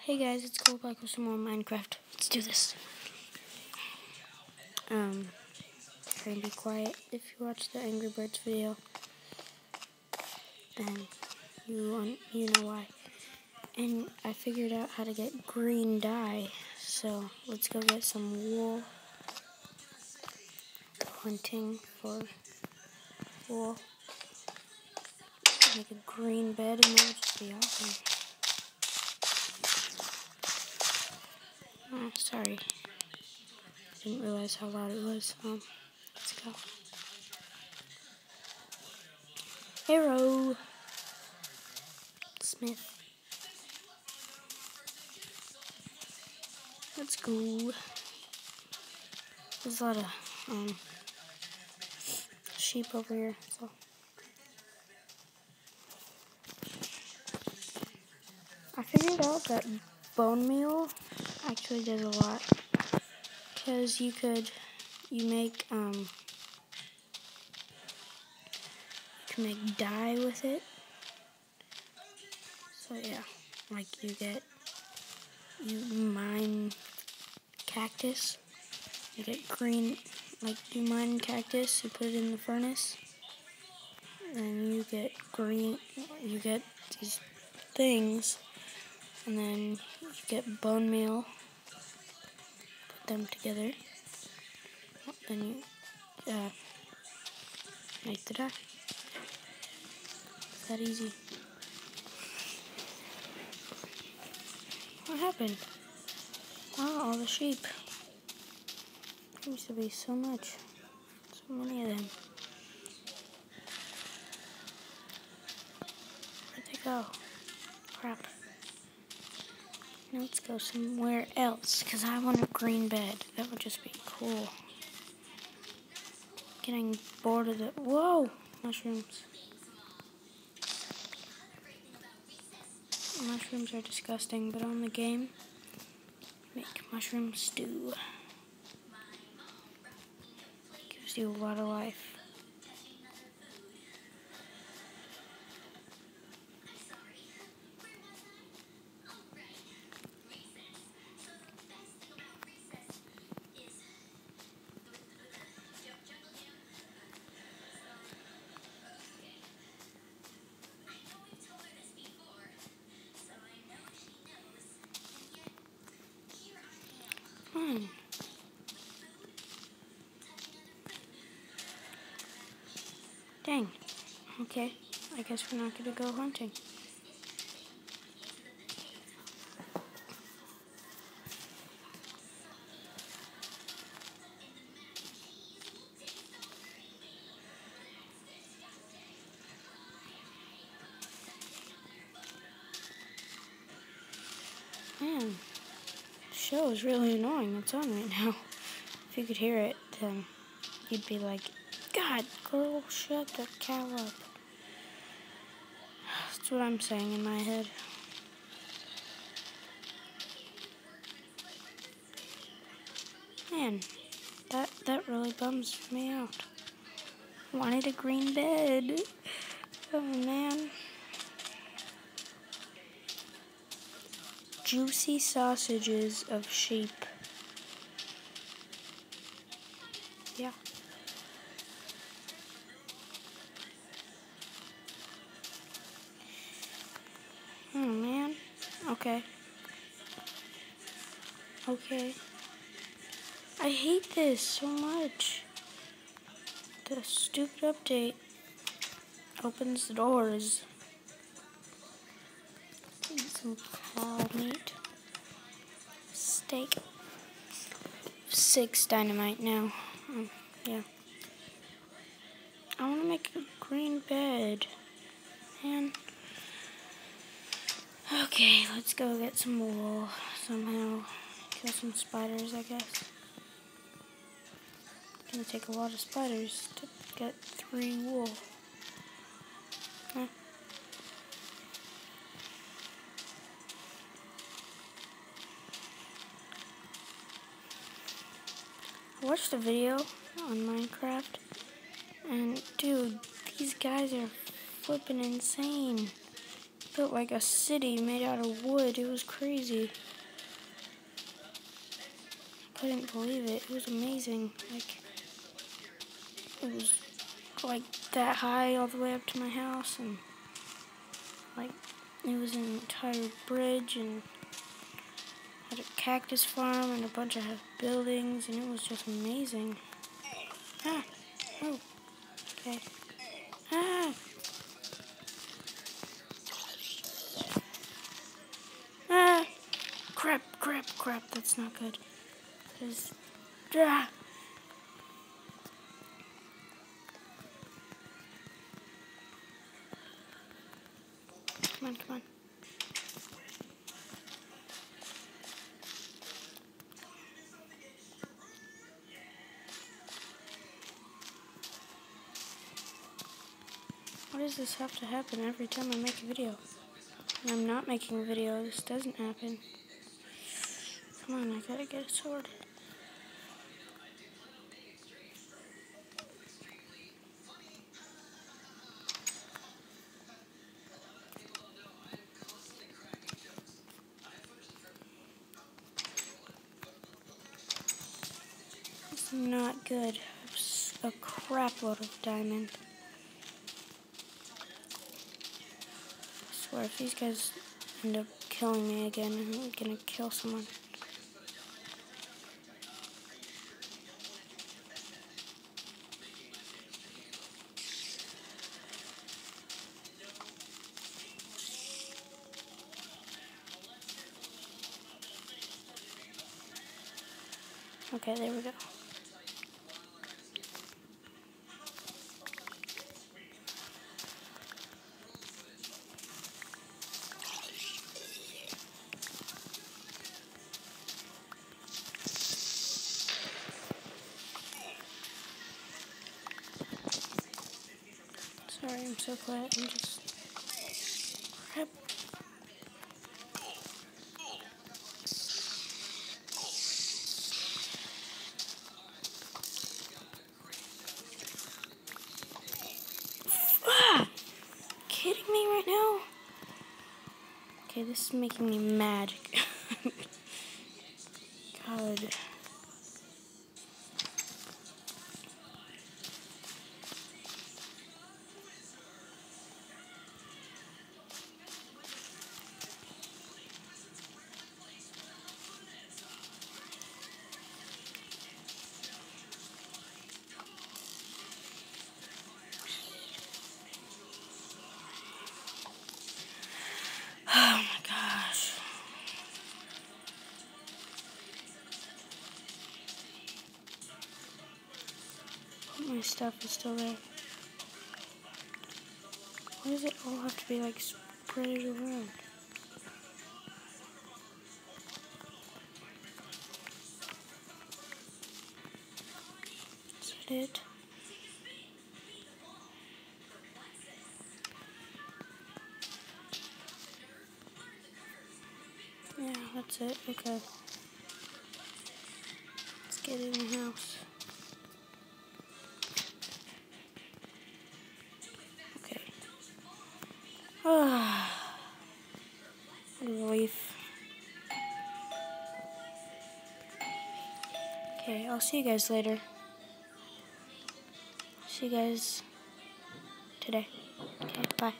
Hey guys, it's Cole back with some more Minecraft. Let's do this. Try and be quiet. If you watch the Angry Birds video, then you know why. And I figured out how to get green dye. So let's go get some wool. Hunting for wool. Make a green bed and that would just be awesome. Oh, sorry. Didn't realize how loud it was. Let's go. Arrow. Smith. Let's go. There's a lot of sheep over here, so I figured out that bone meal actually does a lot, because you can make dye with it. So yeah, like you mine cactus, you get green, like you mine cactus, you put it in the furnace, and you get green, you get these things, and then you get bone meal, put them together, then you make the dye. It's that easy. What happened? Wow, all the sheep. There used to be so many of them. Where'd they go? Crap. Now let's go somewhere else, because I want a green bed. That would just be cool. Getting bored of the... Whoa! Mushrooms. Mushrooms are disgusting, but on the game, make mushroom stew. Gives you a lot of life. Fine. Dang. Okay, I guess we're not going to go hunting. Man, the show is really annoying. It's on right now. If you could hear it, then you'd be like, God, girl, shut the cow up. That's what I'm saying in my head. Man, that really bums me out. Wanted a green bed. Oh, man. Juicy sausages of sheep. Yeah. Oh, man. Okay. I hate this so much. The stupid update opens the doors. Eat some cow meat. Steak. 6 dynamite now. Yeah. I want to make a green bed. Man. Okay, let's go get some wool somehow. Kill some spiders, I guess. It's gonna take a lot of spiders to get 3 wool. Huh. I watched a video on Minecraft, and dude, these guys are flipping insane. built like a city made out of wood. It was crazy. Couldn't believe it. It was amazing. Like, it was like that high all the way up to my house, and like it was an entire bridge, and had a cactus farm and a bunch of buildings, and it was just amazing. Ah, oh, okay. Ah, ah, crap, crap, crap. That's not good. There's, ah. Come on, come on. Why does this have to happen every time I make a video? When I'm not making a video, this doesn't happen. Come on, I gotta get a sword. It's not good. It's a crap load of diamond. I swear, if these guys end up killing me again, I'm gonna kill someone. Okay, there we go. Sorry, I'm so quiet. I'm just... Crap. Ah! Kidding me right now? Okay, this is making me mad. God. Oh my gosh. My stuff is still there. Why does it all have to be like spread around? Is that it? Yeah, that's it. Okay. Let's get in the house. Okay. Ah, relief. Okay, I'll see you guys later. See you guys today. Okay, bye.